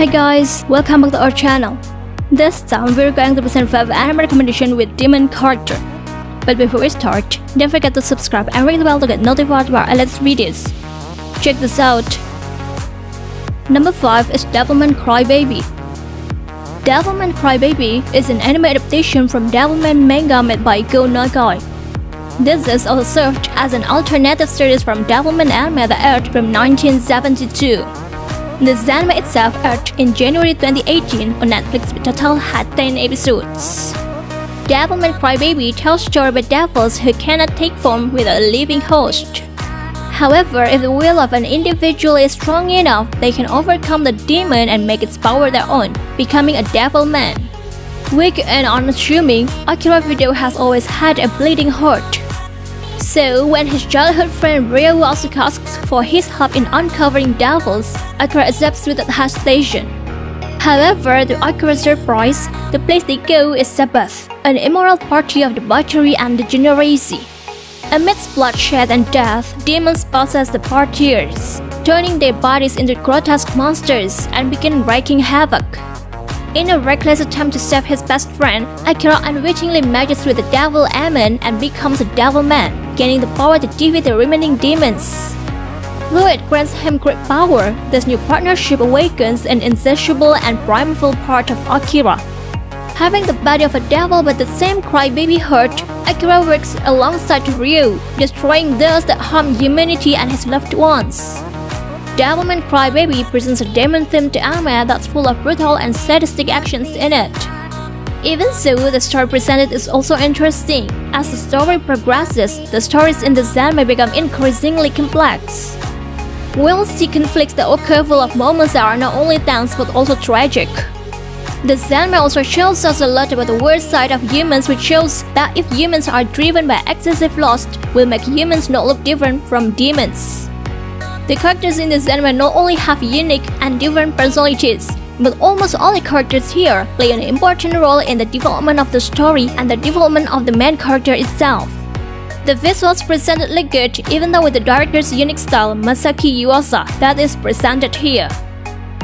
Hi guys, welcome back to our channel. This time we're going to present 5 anime recommendation with demon character. But before we start, don't forget to subscribe and ring the bell to get notified about our latest videos. Check this out. Number 5 is Devilman Crybaby. Devilman Crybaby is an anime adaptation from Devilman manga made by Go Nagai. This is also served as an alternative series from Devilman anime that aired from 1972. This anime itself aired in January 2018 on Netflix with total had 10 episodes. Devilman Crybaby tells story about devils who cannot take form with a living host. However, if the will of an individual is strong enough, they can overcome the demon and make its power their own, becoming a devil man. Weak and unassuming, Akira Video has always had a bleeding heart. So, when his childhood friend Ryo also asks for his help in uncovering devils, Akira accepts without hesitation. However, to Akira's surprise, the place they go is Sabbath, an immoral party of debauchery and degeneracy. Amidst bloodshed and death, demons possess the partiers, turning their bodies into grotesque monsters and begin wreaking havoc. In a reckless attempt to save his best friend, Akira unwittingly merges with the devil Ammon and becomes a devil man, gaining the power to defeat the remaining demons. Though it grants him great power, this new partnership awakens an insatiable and primeval part of Akira. Having the body of a devil but the same crybaby heart, Akira works alongside Ryo, destroying those that harm humanity and his loved ones. Devilman Crybaby presents a demon-themed anime that's full of brutal and sadistic actions in it. Even so, the story presented is also interesting. As the story progresses, the stories in this anime become increasingly complex. We'll see conflicts that occur full of moments that are not only tense but also tragic. This anime also shows us a lot about the worst side of humans, which shows that if humans are driven by excessive lust, will make humans not look different from demons. The characters in this anime not only have unique and different personalities, but almost all the characters here play an important role in the development of the story and the development of the main character itself. The visuals presented look good even though with the director's unique style Masaki Yuasa that is presented here.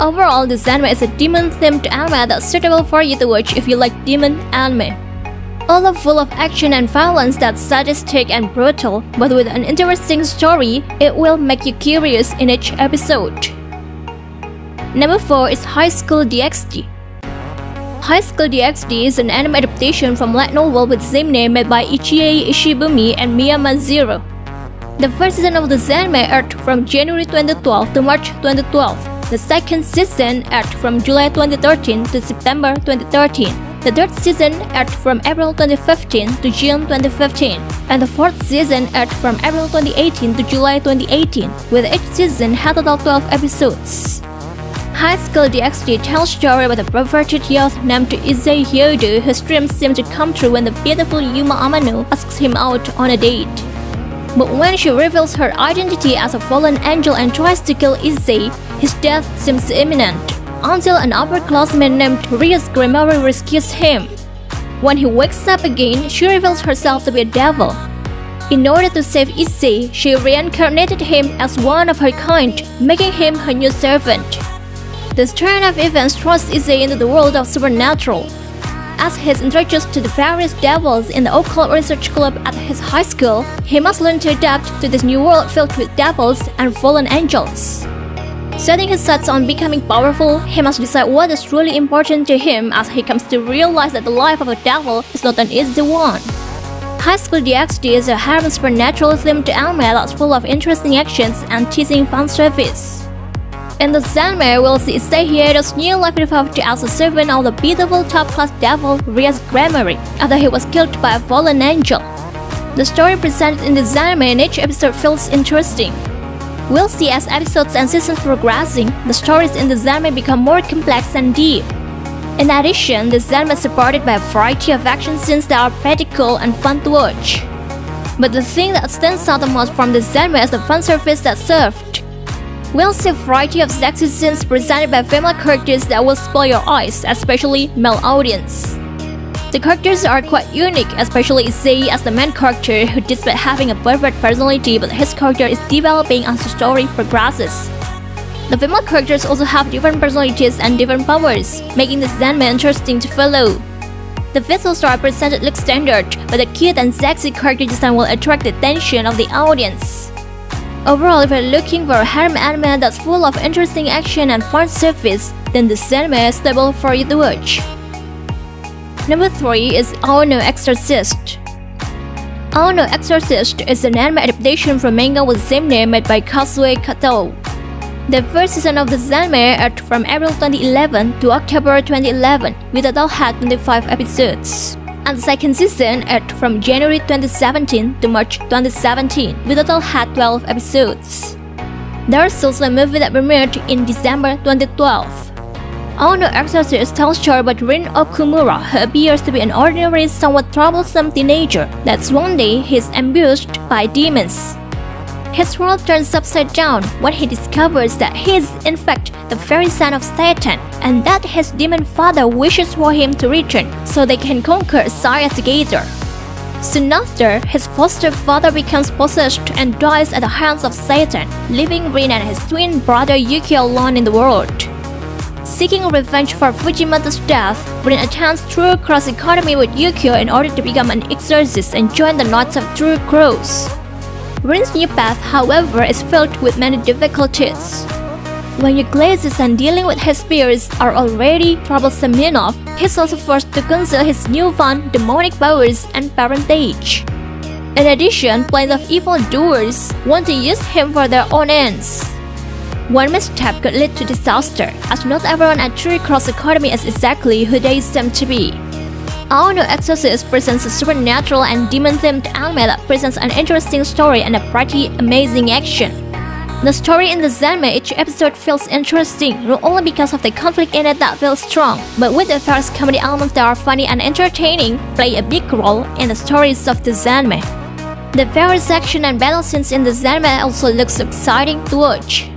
Overall, this anime is a demon-themed anime that's suitable for you to watch if you like demon anime. Although full of action and violence that's sadistic and brutal, but with an interesting story, it will make you curious in each episode. Number 4 is High School DxD. High School DxD is an anime adaptation from light novel with same name made by Ichie Ishibumi and Miyama Zero. The first season of this anime aired from January 2012 to March 2012. The second season aired from July 2013 to September 2013. The third season aired from April 2015 to June 2015, and the fourth season aired from April 2018 to July 2018, with each season had total 12 episodes. High School DxD tells story about a perverted youth named Issei Hyodo whose dreams seem to come true when the beautiful Yuma Amano asks him out on a date. But when she reveals her identity as a fallen angel and tries to kill Issei, his death seems imminent, until an upperclassman named Rias Grimoire rescues him. When he wakes up again, she reveals herself to be a devil. In order to save Issei, she reincarnated him as one of her kind, making him her new servant. This turn of events throws Issei into the world of supernatural. As he is introduced to the various devils in the occult research club at his high school, he must learn to adapt to this new world filled with devils and fallen angels. Setting his sights on becoming powerful, he must decide what is truly important to him as he comes to realize that the life of a devil is not an easy one. High School DxD is a harem supernatural-themed anime that's full of interesting actions and teasing fan service. In this anime, we'll see Issei Hyodo's new life developed as a servant of the beautiful top-class devil Rias Grimoire after he was killed by a fallen angel. The story presented in this anime in each episode feels interesting. We'll see as episodes and seasons progressing, the stories in this anime become more complex and deep. In addition, this anime is supported by a variety of action scenes that are pretty cool and fun to watch. But the thing that stands out the most from this anime is the fanservice that's served. We'll see a variety of sexy scenes presented by female characters that will spoil your eyes, especially male audience. The characters are quite unique, especially Issei as the main character who, despite having a perfect personality, but his character is developing as the story progresses. The female characters also have different personalities and different powers, making this anime interesting to follow. The visual style presented looks standard, but the cute and sexy character design will attract the attention of the audience. Overall, if you're looking for a harem anime that's full of interesting action and fun service, then this anime is suitable for you to watch. Number 3 is Ao no Exorcist. Ao no Exorcist is an anime adaptation from manga with the same name made by Kazue Kato. The first season of this anime aired from April 2011 to October 2011, with a total had 25 episodes. And the second season aired from January 2017 to March 2017, with a total had 12 episodes. There's also a movie that premiered in December 2012. Ao no Exorcist tells story about Rin Okumura, who appears to be an ordinary, somewhat troublesome teenager that's one day he's ambushed by demons. His world turns upside down when he discovers that he is in fact the very son of Satan, and that his demon father wishes for him to return so they can conquer Saya together. Soon after, his foster father becomes possessed and dies at the hands of Satan, leaving Rin and his twin brother Yukio alone in the world. Seeking revenge for Fujimoto's death, Rin attends True Cross Academy with Yukio in order to become an exorcist and join the Knights of True Cross. Rin's new path, however, is filled with many difficulties. When Euclides and dealing with his peers are already troublesome enough, he's also forced to conceal his newfound demonic powers and parentage. In addition, plenty of evildoers want to use him for their own ends. One misstep could lead to disaster, as not everyone at True Cross Academy is exactly who they seem to be. Ao no Exorcist presents a supernatural and demon-themed anime that presents an interesting story and a pretty amazing action. The story in the anime each episode feels interesting, not only because of the conflict in it that feels strong, but with the various comedy elements that are funny and entertaining play a big role in the stories of the anime. The various action and battle scenes in the anime also looks exciting to watch.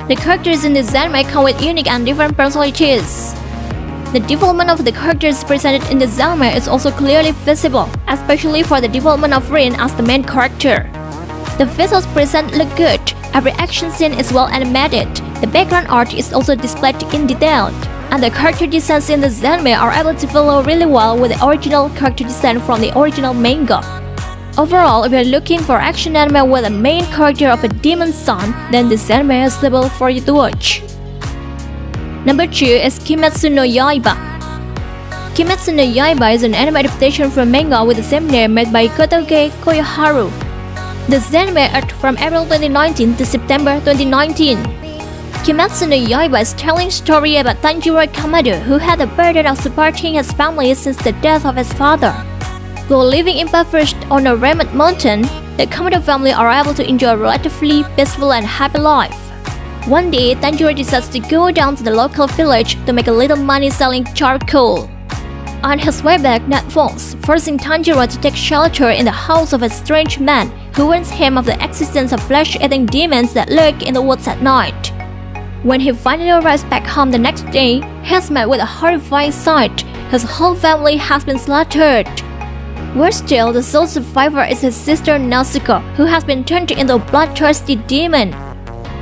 The characters in this anime come with unique and different personalities. The development of the characters presented in the anime is also clearly visible, especially for the development of Rin as the main character. The visuals present look good, every action scene is well animated, the background art is also displayed in detail, and the character designs in the anime are able to follow really well with the original character design from the original manga. Overall, if you're looking for action anime with a main character of a demon son, then this anime is suitable for you to watch. Number 2 is Kimetsu no Yaiba. Kimetsu no Yaiba is an anime adaptation from manga with the same name made by Kotoge Koyoharu. This anime aired from April 2019 to September 2019. Kimetsu no Yaiba is telling a story about Tanjiro Kamado, who had the burden of supporting his family since the death of his father. Though living impoverished on a remote mountain, the Kamado family are able to enjoy a relatively peaceful and happy life. One day, Tanjiro decides to go down to the local village to make a little money selling charcoal. On his way back, night falls, forcing Tanjiro to take shelter in the house of a strange man who warns him of the existence of flesh-eating demons that lurk in the woods at night. When he finally arrives back home the next day, he is met with a horrifying sight. His whole family has been slaughtered. Worse still, the sole survivor is his sister Natsuko, who has been turned into a bloodthirsty demon.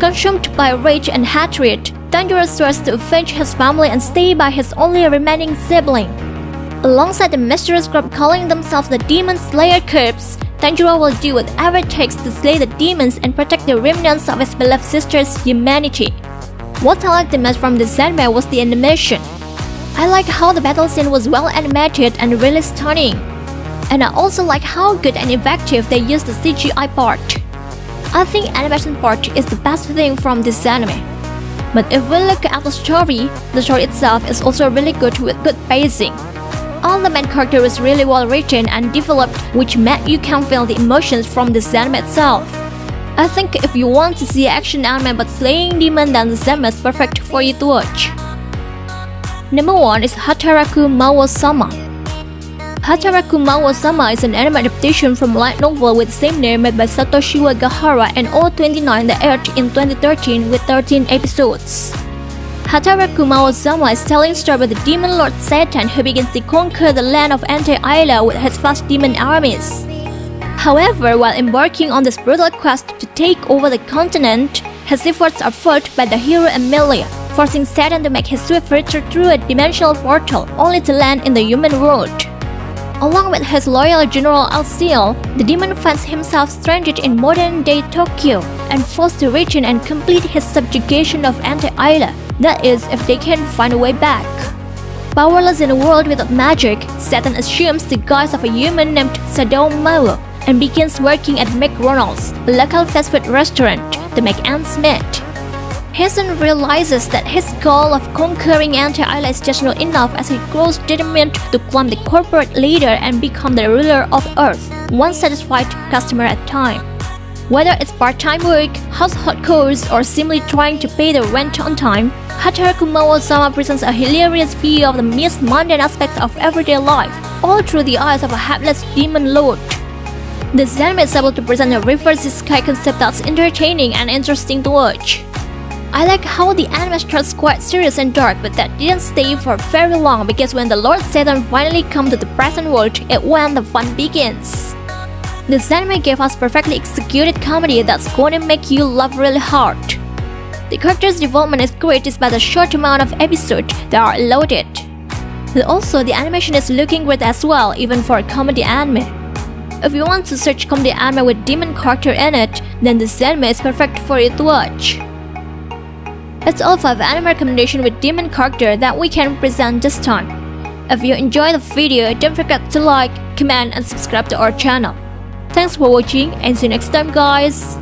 Consumed by rage and hatred, Tanjiro swears to avenge his family and stay by his only remaining sibling. Alongside the mysterious group calling themselves the Demon Slayer Corps, Tanjiro will do whatever it takes to slay the demons and protect the remnants of his beloved sister's humanity. What I liked the most from this anime was the animation. I like how the battle scene was well animated and really stunning. And I also like how good and effective they used the CGI part. I think animation part is the best thing from this anime. But if we look at the story itself is also really good with good pacing. All the main character is really well written and developed, which made you can feel the emotions from this anime itself. I think if you want to see action anime but slaying demon, then this anime is perfect for you to watch. Number 1 is Hataraku Mawo-sama. Hataraku Mawo-sama is an anime adaptation from a light novel with the same name made by Satoshi Wagahara and O29 that aired in 2013 with 13 episodes. Hataraku Mawo-sama is telling a story about the demon lord Satan who begins to conquer the land of Anti-Isla with his vast demon armies. However, while embarking on this brutal quest to take over the continent, His efforts are foiled by the hero Emilia, forcing Satan to make his swift retreat through a dimensional portal only to land in the human world. Along with his loyal General Alciel, the demon finds himself stranded in modern-day Tokyo and forced to return and complete his subjugation of Anti-Isla, that is, if they can find a way back. Powerless in a world without magic, Satan assumes the guise of a human named Sadomaru and begins working at McDonald's, a local fast food restaurant, to make ends meet. He soon realizes that his goal of conquering Anti-Isla is just not enough as he grows determined to climb the corporate ladder and become the ruler of Earth, one satisfied customer at a time. Whether it's part-time work, household chores, or simply trying to pay the rent on time, Hataraku Mawo-sama presents a hilarious view of the most mundane aspects of everyday life, all through the eyes of a hapless demon lord. This anime is able to present a reverse isekai concept that's entertaining and interesting to watch. I like how the anime starts quite serious and dark, but that didn't stay for very long because when the Lord Satan finally comes to the present world, it's when the fun begins. This anime gave us perfectly executed comedy that's gonna make you laugh really hard. The character's development is great despite the short amount of episodes that are loaded. And also, the animation is looking great as well, even for a comedy anime. If you want to search comedy anime with demon character in it, then this anime is perfect for you to watch. That's all 5 anime recommendations with demon character that we can present this time. If you enjoyed the video, don't forget to like, comment, and subscribe to our channel. Thanks for watching and see you next time, guys!